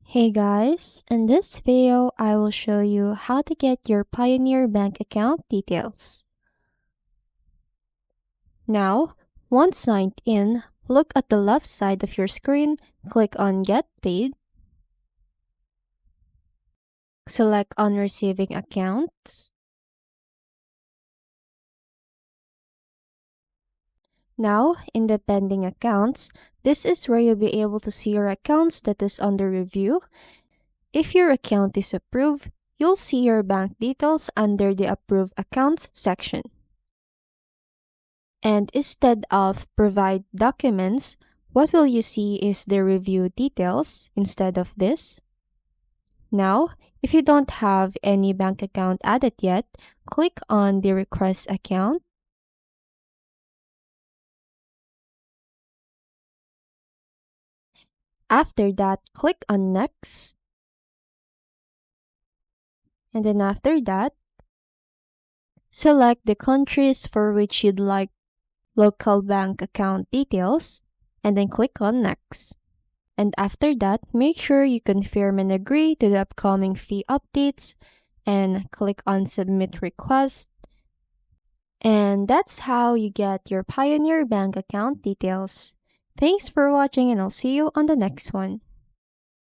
Hey guys, in this video I will show you how to get your Payoneer bank account details. Now, once signed in, look at the left side of your screen, click on Get Paid, select on Receiving Accounts. Now, in the Pending Accounts, this is where you'll be able to see your accounts that is under review. If your account is approved, you'll see your bank details under the Approved Accounts section. And instead of Provide Documents, what will you see is the Review Details instead of this. Now, if you don't have any bank account added yet, click on the Request Account. After that, click on Next. And then after that, select the countries for which you'd like local bank account details, and then click on Next. And after that, make sure you confirm and agree to the upcoming fee updates and click on Submit Request. And that's how you get your Payoneer bank account details. Thanks for watching and I'll see you on the next one.